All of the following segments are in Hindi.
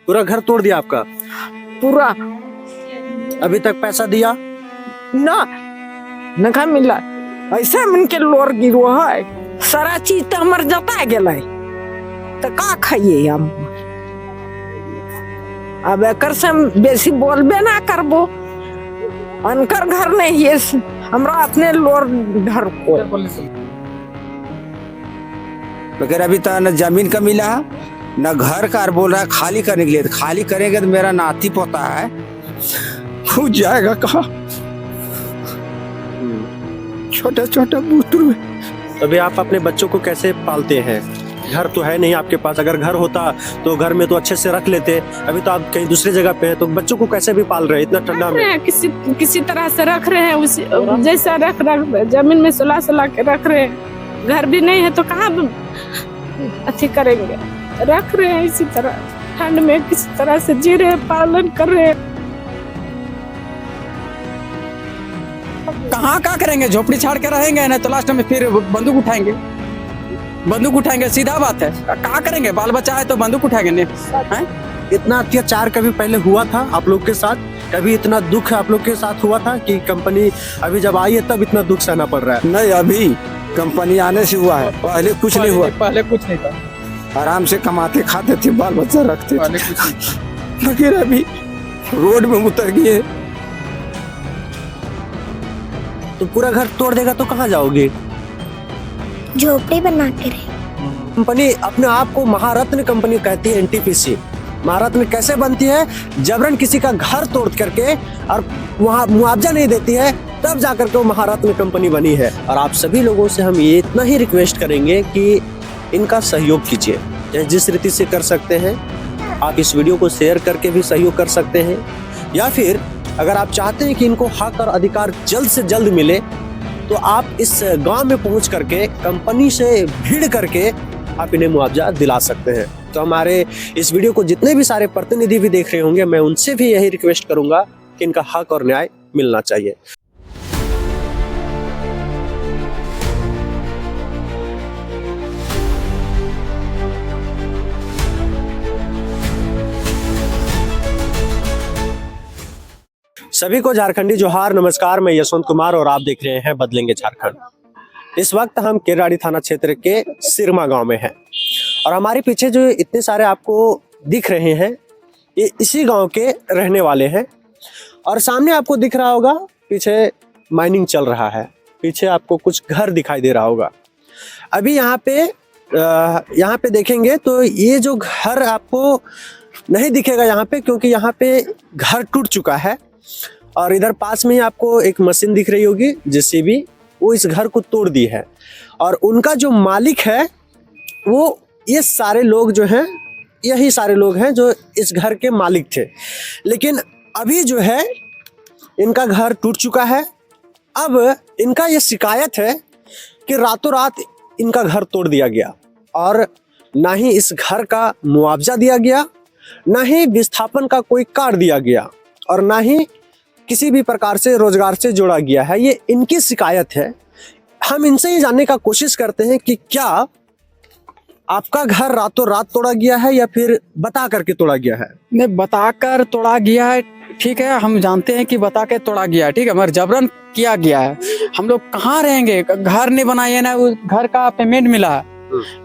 पूरा घर तोड़ दिया आपका? पूरा अभी तक पैसा दिया? ना नखा मिला। ऐसे मन के लोर गिरो है, सारा चीज तो हमर जता गेलै, तो का खाइए हम? अब एकर से हम बेसी बोलबे ना करबो। अनकर घर नहीं है, हमरा अपने लोर घर को। मगर अभी तक न जमीन का मिला न घर का, बोल रहा है खाली करने के लिए। तो खाली करेंगे तो मेरा नाती पोता है, वो जाएगा कहाँ? छोटा छोटा बुतरू में। अभी आप अपने बच्चों को कैसे पालते हैं? घर तो है नहीं आपके पास, अगर घर होता तो घर में तो अच्छे से रख लेते। अभी तो आप कहीं दूसरी जगह पे हैं, तो बच्चों को कैसे भी पाल रहे हैं इतना ठंडा में? किसी तरह से रख रहे हैं, उसी जैसा रख जमीन में सुला के रख रहे हैं। घर भी नहीं है तो कहाँ अच्छी करेंगे, रख रहे हैं इसी तरह ठंड में, किसी तरह से जी रहे, पालन कर रहे हैं। कहाँ क्या करेंगे? झोपड़ी छाड़ के रहेंगे ना तो लास्ट में फिर बंदूक उठाएंगे, सीधा बात है। क्या करेंगे? बाल बच्चा है तो बंदूक उठाएंगे नहीं? इतना अत्याचार कभी पहले हुआ था आप लोग के साथ? कभी इतना दुख आप लोग के साथ हुआ था कि कंपनी अभी जब आई है तब इतना दुख सहना पड़ रहा है? नहीं, अभी कंपनी आने से हुआ है, पहले कुछ नहीं हुआ। पहले कुछ नहीं था, आराम से कमाते खाते थे, बाल बच्चा रखते पहले कुछ नहीं। थे। मगर अभी रोड में उतर गए। तो पूरा घर तोड़ देगा तो कहाँ जाओगे? झोपड़ी बना के रहे। कंपनी अपने आप को महारत्न कंपनी कहती है, एनटीपीसी। महारत्न कैसे बनती है? जबरन किसी का घर तोड़ करके और वहाँ मुआवजा नहीं देती है, तब जाकर के वो महारत्न कंपनी बनी है। और आप सभी लोगों से हम ये इतना ही रिक्वेस्ट करेंगे कि इनका सहयोग कीजिए, जिस रीति से कर सकते हैं। आप इस वीडियो को शेयर करके भी सहयोग कर सकते हैं, या फिर अगर आप चाहते हैं कि इनको हक और अधिकार जल्द से जल्द मिले तो आप इस गांव में पहुंच करके कंपनी से भीड़ करके आप इन्हें मुआवजा दिला सकते हैं। तो हमारे इस वीडियो को जितने भी सारे प्रतिनिधि भी देख रहे होंगे, मैं उनसे भी यही रिक्वेस्ट करूंगा कि इनका हक और न्याय मिलना चाहिए। सभी को झारखंडी जोहार, नमस्कार। मैं यशवंत कुमार और आप देख रहे हैं बदलेंगे झारखंड। इस वक्त हम केराड़ी थाना क्षेत्र के सिरमा गांव में हैं और हमारे पीछे जो इतने सारे आपको दिख रहे हैं ये इसी गांव के रहने वाले हैं। और सामने आपको दिख रहा होगा पीछे माइनिंग चल रहा है, पीछे आपको कुछ घर दिखाई दे रहा होगा। अभी यहाँ पे देखेंगे तो ये जो घर आपको नहीं दिखेगा यहाँ पे, क्योंकि यहाँ पे घर टूट चुका है। और इधर पास में ही आपको एक मशीन दिख रही होगी जेसीबी, वो इस घर को तोड़ दी है। और उनका जो मालिक है वो ये सारे लोग जो हैं, यही सारे लोग हैं जो इस घर के मालिक थे। लेकिन अभी जो है इनका घर टूट चुका है। अब इनका ये शिकायत है कि रातों रात इनका घर तोड़ दिया गया और ना ही इस घर का मुआवजा दिया गया, ना ही विस्थापन का कोई कार्ड दिया गया, और ना ही किसी भी प्रकार से रोजगार से जोड़ा गया है। ये इनकी शिकायत है। हम इनसे ही जानने का कोशिश करते हैं कि क्या आपका घर रातों रात तोड़ा गया है या फिर बता करके तोड़ा गया है? नहीं, बताकर तोड़ा गया है, ठीक है, हम जानते हैं कि बता के तोड़ा गया है, ठीक है, मगर जबरन किया गया है। हम लोग कहाँ रहेंगे? घर नहीं बनाए ना, घर का पेमेंट मिला है,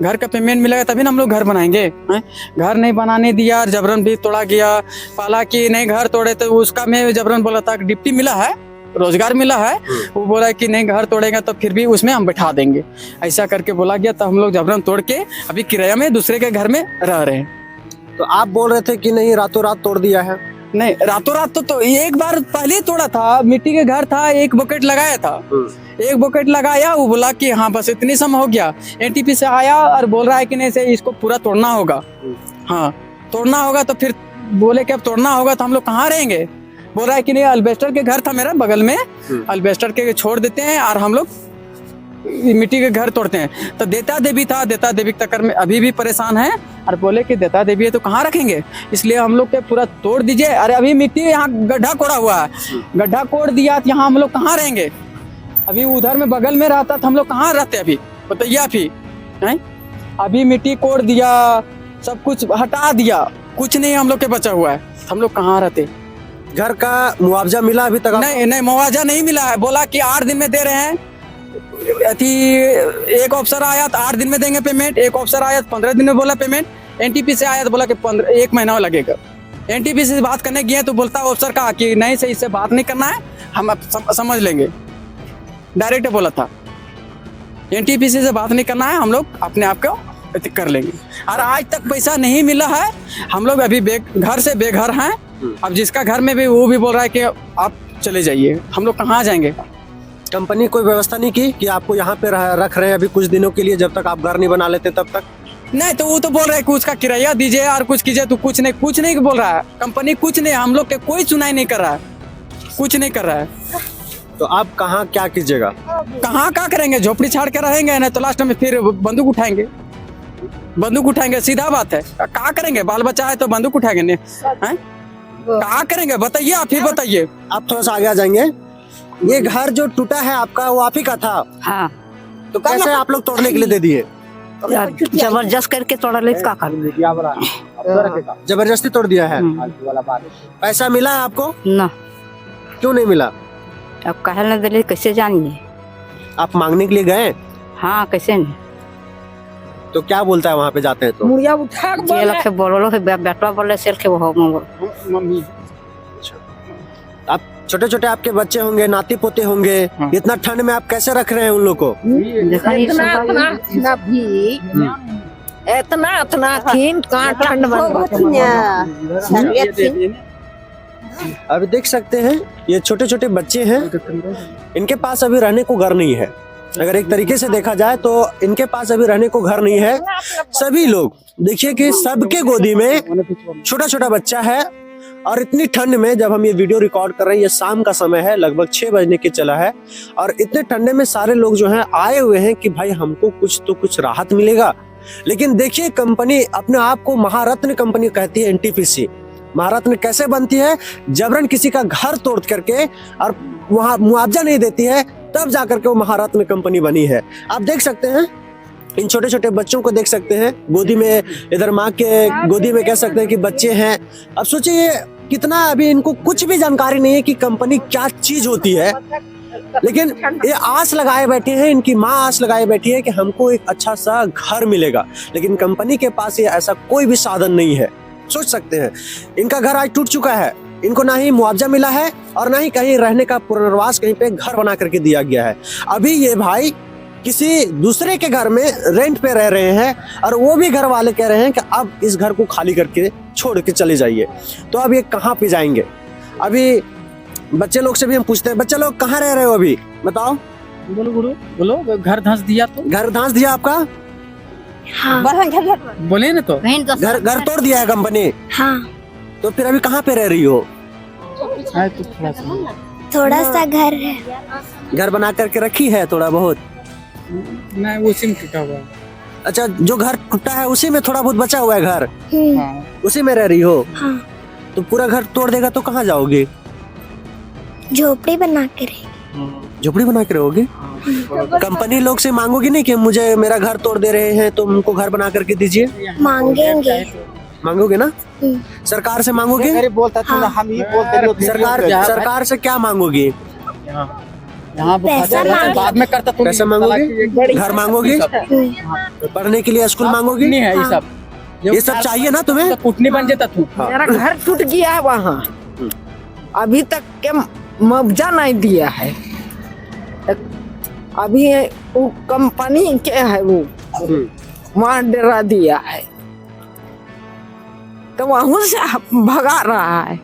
घर का पेमेंट मिलेगा तभी ना हम लोग घर बनाएंगे। घर नहीं बनाने दिया, जबरन भी तोड़ा गया। पाला कि नहीं घर तोड़े तो उसका मैं जबरन बोला था, डिप्टी मिला है, रोजगार मिला है, वो बोला कि नहीं घर तोड़ेगा तो फिर भी उसमें हम बैठा देंगे, ऐसा करके बोला गया। तो हम लोग जबरन तोड़ के अभी किराया में दूसरे के घर में रह रहे हैं। तो आप बोल रहे थे कि नहीं रातों रात तोड़ दिया है? नहीं, रातों रात तो एक बार पहले तोड़ा था, मिट्टी के घर था, एक बकेट लगाया था, एक बकेट लगाया, वो बोला कि हाँ बस इतनी सम हो गया। एनटीपी से आया और बोल रहा है कि नहीं से इसको पूरा तोड़ना होगा। हाँ तोड़ना होगा, तो फिर बोले कि अब तोड़ना होगा तो हम लोग कहाँ रहेंगे? बोल रहा है कि नहीं अल्बेस्टर के घर था मेरा बगल में, अल्बेस्टर के छोड़ देते हैं और हम लोग मिट्टी के घर तोड़ते हैं। तो देता देवी था, देता देवी के चक्कर में अभी भी परेशान है और बोले कि देता देवी है तो कहाँ रखेंगे, इसलिए हम लोग के पूरा तोड़ दीजिए। अरे अभी मिट्टी यहाँ गड्ढा कोड़ा हुआ है, गड्ढा कोड़ दिया तो यहाँ हम लोग कहाँ रहेंगे? अभी उधर में बगल में रहता तो हम लोग कहाँ रहते? अभी बताइए आप ही। अभी मिट्टी कोड़ दिया, सब कुछ हटा दिया, कुछ नहीं हम लोग के बचा हुआ है, हम लोग कहाँ रहते। घर का मुआवजा मिला अभी तक आपको? नहीं मुआवजा नहीं मिला है, बोला कि 8 दिन में दे रहे हैं। एक ऑफिसर आया तो 8 दिन में देंगे पेमेंट, एक ऑफिसर आया तो 15 दिन में बोला पेमेंट, एनटीपी से आया तो बोला कि 1 महीना लगेगा। एनटीपी से बात करने गए तो बोलता ऑफिसर कहा कि नहीं सही से बात नहीं करना है, हम समझ लेंगे, डायरेक्ट बोला था। एनटीपीसी से बात नहीं करना है, हम लोग अपने आप को कर लेंगे। और आज तक पैसा नहीं मिला है, हम लोग अभी घर से बेघर हैं। अब जिसका घर में भी वो भी बोल रहा है कि आप चले जाइए, हम लोग कहाँ जाएंगे। कंपनी कोई व्यवस्था नहीं की कि आपको यहाँ पे रख रहे हैं अभी कुछ दिनों के लिए, जब तक आप घर नहीं बना लेते तब तक? नहीं तो वो तो बोल रहे हैं कि उसका किराया दीजिए और कुछ कीजिए, तो कुछ नहीं बोल रहा है कंपनी, कुछ नहीं, हम लोग के कोई सुनाई नहीं कर रहा है, कुछ नहीं कर रहा है। तो आप कहाँ क्या कीजिएगा? कहाँ क्या करेंगे, झोपड़ी छाड़ के रहेंगे, नहीं तो लास्ट में फिर बंदूक उठाएंगे, सीधा बात है। क्या करेंगे, बाल बच्चा है तो बंदूक उठाएंगे नहीं, क्या करेंगे बताइए, आप ही बताइए। आप थोड़ा सा आगे आ जाएंगे। ये घर जो टूटा है आपका, वो आप ही का था? हाँ, तो कैसे आप लोग तोड़ने के लिए दे दिए? जबरदस्त करके तोड़ा ले, का कर जबरदस्ती तोड़ दिया है? पैसा मिला है आपको? ना, क्यों नहीं मिला? अब कहल न दिले, कैसे जानिए। आप मांगने के लिए गए? हाँ, कैसे नहीं। तो क्या बोलता है वहाँ पे जाते हैं तो? मुड़िया उठा के ये लखे बोलो बेटवा बोले सेल के वो मम्मी आप छोटे छोटे आपके बच्चे होंगे, नाती पोते होंगे, इतना ठंड में आप कैसे रख रहे हैं उन लोग को? इतना भी इतना थीन कहाँ ठंड अभी देख सकते हैं ये छोटे छोटे बच्चे हैं, इनके पास अभी रहने को घर नहीं है। अगर एक तरीके से देखा जाए तो इनके पास अभी रहने को घर नहीं है। सभी लोग देखिए कि सबके गोदी में छोटा छोटा बच्चा है, और इतनी ठंड में जब हम ये वीडियो रिकॉर्ड कर रहे हैं, ये शाम का समय है, लगभग 6 बजने के चला है, और इतने ठंडे में सारे लोग जो हैं आए हुए हैं कि भाई हमको कुछ तो कुछ राहत मिलेगा। लेकिन देखिए कंपनी अपने आप को महारत्न कंपनी कहती है, एनटीपीसी। महारत्न कैसे बनती है? जबरन किसी का घर तोड़ करके और वहां मुआवजा नहीं देती है, तब जाकर के वो महारत्न कंपनी बनी है। आप देख सकते हैं इन छोटे छोटे बच्चों को, देख सकते हैं गोदी में, इधर माँ के गोदी में कह सकते हैं कि बच्चे हैं। अब सोचिए कितना, अभी इनको कुछ भी जानकारी नहीं है कि कंपनी क्या चीज होती है, लेकिन ये आस लगाए बैठे हैं, इनकी माँ आस लगाए बैठी है कि हमको एक अच्छा सा घर मिलेगा, लेकिन कंपनी के पास ये ऐसा कोई भी साधन नहीं है। सोच सकते हैं इनका घर आज टूट चुका है, इनको ना ही मुआवजा मिला है और ना ही कहीं रहने का पुनर्वास, कहीं पे घर बना करके दिया गया है। अभी ये भाई किसी दूसरे के घर में रेंट पे रह रहे हैं, और वो भी घर वाले कह रहे हैं कि अब इस घर को खाली करके छोड़ के चले जाइए। तो अब ये कहाँ पे जाएंगे? अभी बच्चे लोग से भी हम पूछते हैं, बच्चे लोग कहाँ रह रहे हो अभी, बताओ। बोलो गुरु बोलो, घर धंस दिया तो? घर धंस दिया आपका? हाँ बोले ना तो घर तोड़ दिया है कंपनी? हाँ। तो फिर अभी कहाँ पे रह रही हो? थोड़ा सा घर है, घर बना करके रखी है थोड़ा बहुत? नहीं, उसी में टूटा हुआ है। अच्छा, जो घर टूटा है उसी में थोड़ा बहुत बचा हुआ है घर? हाँ। उसी में रह रही हो? हाँ। तो पूरा घर तोड़ देगा तो कहाँ जाओगे? झोपड़ी बना के रहेंगे। झोपड़ी बना के रहोगे? कंपनी लोग से मांगोगी नहीं कि मुझे मेरा घर तोड़ दे रहे हैं तो उनको घर बना करके दीजिए? मांगेंगे। मांगोगे ना? सरकार से मांगोगे? सरकार से क्या मांगोगे? बाद में करता तुम पैसा मांगोगे? घर मांगोगे? पढ़ने के लिए स्कूल मांगोगे? नहीं है ये सब चाहिए ना तुम्हें? कुटनी बन जाता तू। मेरा घर टूट गया है वहाँ, अभी तक के मुआवजा नहीं दिया है। अभी वो कंपनी के है, वो वहाँ डेरा दिया है, तो वहाँ से भगा रहा है।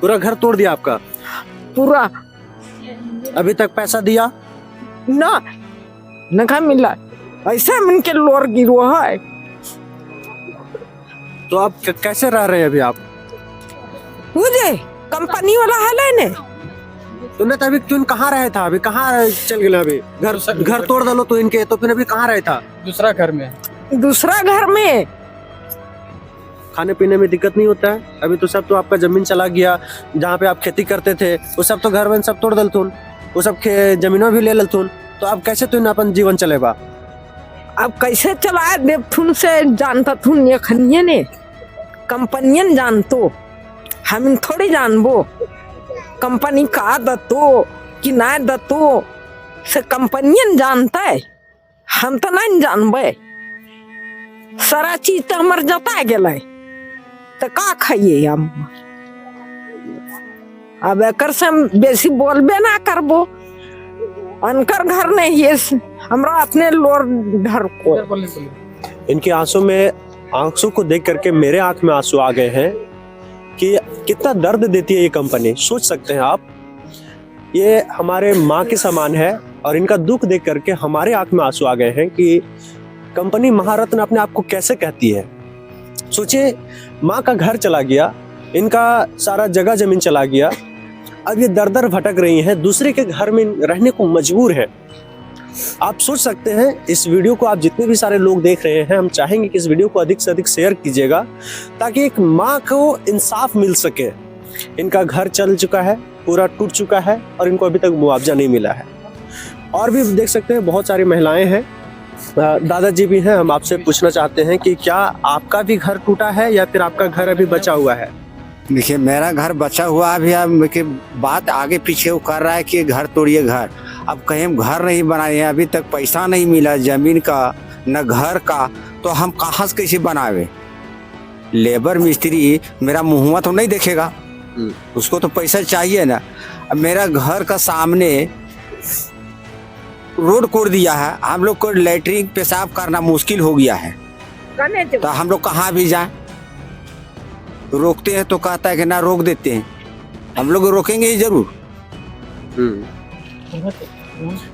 पूरा घर तोड़ दिया आपका? पूरा। अभी तक पैसा दिया ना, नहीं मिला, ऐसे मन के लोर गिरो है। तो आप कैसे रह रहे हैं अभी आप? मुझे कंपनी वाला है लेने। तुमने तो अभी तुम कहाँ रहे था? अभी कहाँ चल गया? अभी घर तोड़ डालो तो इनके, तो फिर अभी कहाँ रहे था? दूसरा घर में। दूसरा घर में खाने पीने में दिक्कत नहीं होता है? अभी तो सब तो आपका जमीन चला गया, जहाँ पे आप खेती करते थे वो सब तो घर वन सब तोड़ दलथुन, वो सब जमीनों भी ले ललथुन, तो अब कैसे तुम अपन जीवन चलेगा? अब कैसे चलाए देवथुन से जानता थुन ये खनिये ने। कंपनियन जानतो, हम थोड़ी जानबो कंपनी का दतो कि ना दतो, से कंपनियन जानता है, हम तो नहीं जानबे। सारा चीज तो हमार जता गेलै, तो का खाइए हम। अब एकर से हम बेसी बोलबे ना करबो, अनकर घर नहीं है, हमरा अपने लोर घर को। इनके आंसू को देख करके मेरे आंख में आंसू आ गए हैं कि कितना दर्द देती है ये कंपनी। सोच सकते हैं आप, ये हमारे माँ के समान है और इनका दुख देख करके हमारे आंख में आंसू आ गए हैं कि कंपनी महारत्न अपने आप को कैसे कहती है। सोचिए, माँ का घर चला गया, इनका सारा जगह जमीन चला गया, अब ये दर दर भटक रही हैं, दूसरे के घर में रहने को मजबूर है। आप सोच सकते हैं, इस वीडियो को आप जितने भी सारे लोग देख रहे हैं, हम चाहेंगे कि इस वीडियो को अधिक से अधिक शेयर कीजिएगा ताकि एक माँ को इंसाफ मिल सके। इनका घर चल चुका है, पूरा टूट चुका है और इनको अभी तक मुआवजा नहीं मिला है। और भी देख सकते हैं बहुत सारी महिलाएं हैं, दादाजी भी हैं। हम आपसे पूछना चाहते हैं कि क्या आपका भी घर टूटा है या फिर आपका घर अभी बचा हुआ है? देखिए, मेरा घर बचा हुआ अभी, अब के बात आगे पीछे वो कर रहा है कि घर तोड़िए घर। अब कहीं हम घर नहीं बनाए हैं, अभी तक पैसा नहीं मिला जमीन का न घर का, तो हम कहाँ से कैसे बनावे। लेबर मिस्त्री मेरा मुँह तो नहीं देखेगा, उसको तो पैसा चाहिए ना। अब मेरा घर का सामने रोड कोड़ दिया है, हम लोग को लैट्रिन पेशाब करना मुश्किल हो गया है, तो हम लोग कहाँ भी जाएं। रोकते हैं तो कहता है कि ना रोक देते हैं, हम लोग रोकेंगे ही जरूर।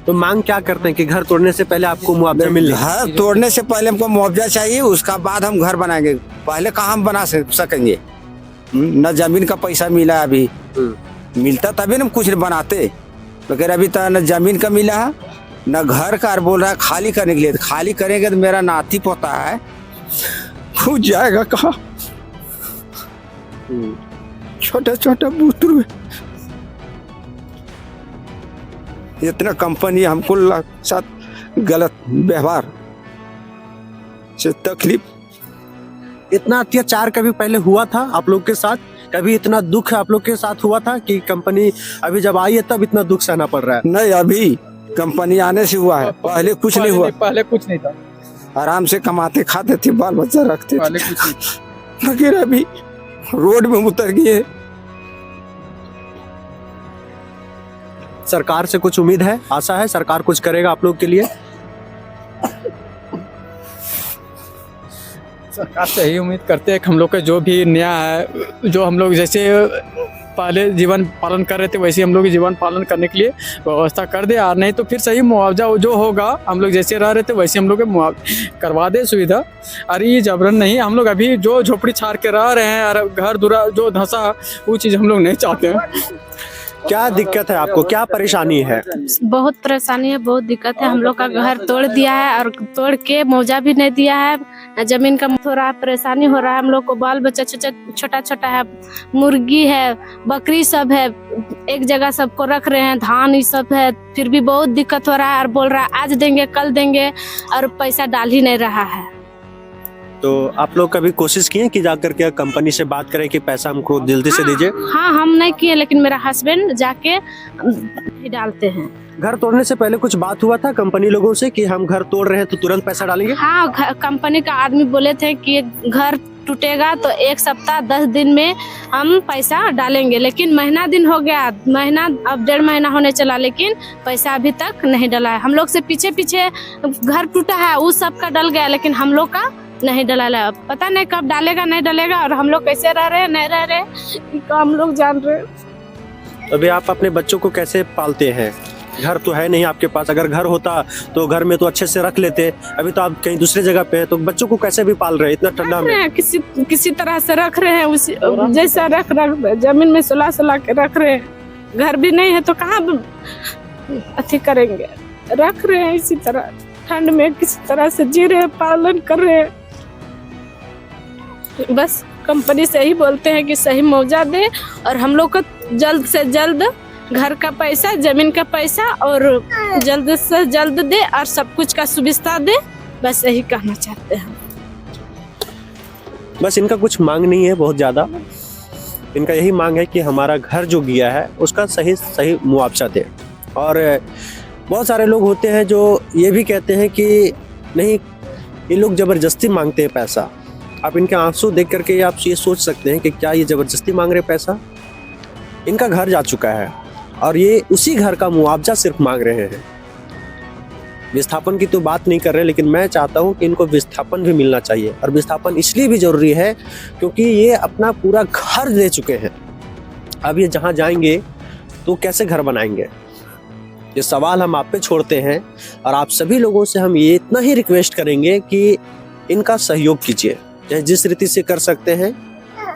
तो मांग क्या करते हैं कि घर तोड़ने से पहले आपको मुआवजा मिले? घर तोड़ने से पहले हमको मुआवजा चाहिए, उसका बाद हम घर बनाएंगे। पहले कहाँ हम बना सकेंगे, न जमीन का पैसा मिला अभी, मिलता तभी ना कुछ बनाते। तो कह रहे अभी तो न जमीन का मिला है न घर का, बोल रहा है खाली करने के लिए। खाली करेंगे तो मेरा नाती पोता है, वो जाएगा कहाँ। छोटा छोटा बूतरू, इतना कंपनी हमको साथ गलत व्यवहार से तकलीफ। इतना अत्याचार कभी पहले हुआ था आप लोग के साथ? कभी इतना दुख आप लोग के साथ हुआ था कि कंपनी अभी जब आई है तब इतना दुख सहना पड़ रहा है? नहीं, अभी कंपनी आने से हुआ है, पहले कुछ नहीं हुआ। पहले कुछ नहीं था, आराम से कमाते खाते थे, बाल बच्चा रखते पहले कुछ नहीं। थे। फिर अभी रोड में उतर गए। सरकार से कुछ उम्मीद है, आशा है सरकार कुछ करेगा आप लोग के लिए? सरकार से यही उम्मीद करते हैं कि हम लोग का जो भी नया है, जो हम लोग जैसे पहले जीवन पालन कर रहे थे वैसे हम लोग जीवन पालन करने के लिए व्यवस्था कर दे, और नहीं तो फिर सही मुआवजा जो होगा, हम लोग जैसे रह रहे थे वैसे हम लोग करवा दे सुविधा। अरे ये जबरन नहीं, हम लोग अभी जो झोपड़ी छाड़ के रह रहे हैं और घर दूरा जो धंसा, वो चीज़ हम लोग नहीं चाहते हैं। क्या दिक्कत है आपको, क्या परेशानी है? बहुत परेशानी है, बहुत दिक्कत है। हम लोग का घर तोड़ दिया है और तोड़ के मुआवजा भी नहीं दिया है, जमीन का थोड़ा परेशानी हो रहा है। हम लोग को बाल बच्चा छोटा छोटा है, मुर्गी है, बकरी सब है, एक जगह सबको रख रहे हैं, धान ये सब है, फिर भी बहुत दिक्कत हो रहा है। और बोल रहा है आज देंगे कल देंगे, और पैसा डाल ही नहीं रहा है। तो आप लोग कभी कोशिश किए कि जाकर के कंपनी से बात करें कि पैसा हमको जल्दी से दीजिए? हाँ, हम नहीं किए, लेकिन मेरा हस्बैंड जाके डालते हैं। घर तोड़ने से पहले कुछ बात हुआ था कंपनी लोगों से कि हम घर तोड़ रहे हैं तो तुरंत पैसा डालेंगे? हाँ, कंपनी का आदमी बोले थे कि घर टूटेगा तो 1 सप्ताह 10 दिन में हम पैसा डालेंगे, लेकिन महीना दिन हो गया, महीना अब 1.5 महीना होने चला, लेकिन पैसा अभी तक नहीं डला है। हम लोग से पीछे पीछे घर टूटा है, उस सब का डल गया, लेकिन हम लोग का नहीं डला। पता नहीं कब डालेगा नहीं डालेगा, और हम लोग कैसे रह रहे हैं नहीं रह रहे तो हम लोग जान रहे हैं। अभी आप अपने बच्चों को कैसे पालते हैं? घर तो है नहीं आपके पास, अगर घर होता तो घर में तो अच्छे से रख लेते। अभी तो आप कहीं दूसरी जगह पे हैं, तो बच्चों को कैसे भी पाल रहे हैं इतना ठंडा में? किसी तरह से रख रहे हैं, उसी जैसा रख जमीन में सुला के रख रहे हैं। घर भी नहीं है तो कहाँ अथी करेंगे, रख रहे हैं इसी तरह ठंड में, किसी तरह से जी रहे, पालन कर रहे हैं। बस कंपनी से ही बोलते हैं कि सही मुआवजा दे और हम लोग को जल्द से जल्द घर का पैसा, जमीन का पैसा और जल्द से जल्द दे और सब कुछ का सुविधा दे, बस यही कहना चाहते हैं। बस इनका कुछ मांग नहीं है बहुत ज़्यादा, इनका यही मांग है कि हमारा घर जो गया है उसका सही सही मुआवजा दे। और बहुत सारे लोग होते हैं जो ये भी कहते हैं कि नहीं, ये लोग ज़बरदस्ती मांगते हैं पैसा। आप इनके आंसू देख करके आप ये सोच सकते हैं कि क्या ये ज़बरदस्ती मांग रहे पैसा। इनका घर जा चुका है और ये उसी घर का मुआवजा सिर्फ मांग रहे हैं। विस्थापन की तो बात नहीं कर रहे, लेकिन मैं चाहता हूं कि इनको विस्थापन भी मिलना चाहिए। और विस्थापन इसलिए भी जरूरी है क्योंकि ये अपना पूरा घर दे चुके हैं। अब ये जहां जाएंगे तो कैसे घर बनाएंगे, ये सवाल हम आप पे छोड़ते हैं। और आप सभी लोगों से हम ये इतना ही रिक्वेस्ट करेंगे कि इनका सहयोग कीजिए, चाहे जिस रीति से कर सकते हैं।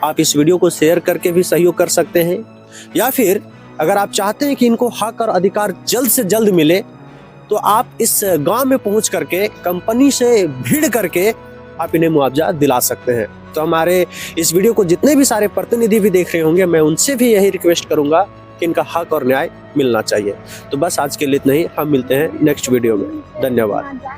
आप इस वीडियो को शेयर करके भी सहयोग कर सकते हैं, या फिर अगर आप चाहते हैं कि इनको हक और अधिकार जल्द से जल्द मिले तो आप इस गांव में पहुंच करके कंपनी से भीड़ करके आप इन्हें मुआवजा दिला सकते हैं। तो हमारे इस वीडियो को जितने भी सारे प्रतिनिधि भी देख रहे होंगे, मैं उनसे भी यही रिक्वेस्ट करूंगा कि इनका हक और न्याय मिलना चाहिए। तो बस आज के लिए इतना ही, हम मिलते हैं नेक्स्ट वीडियो में। धन्यवाद।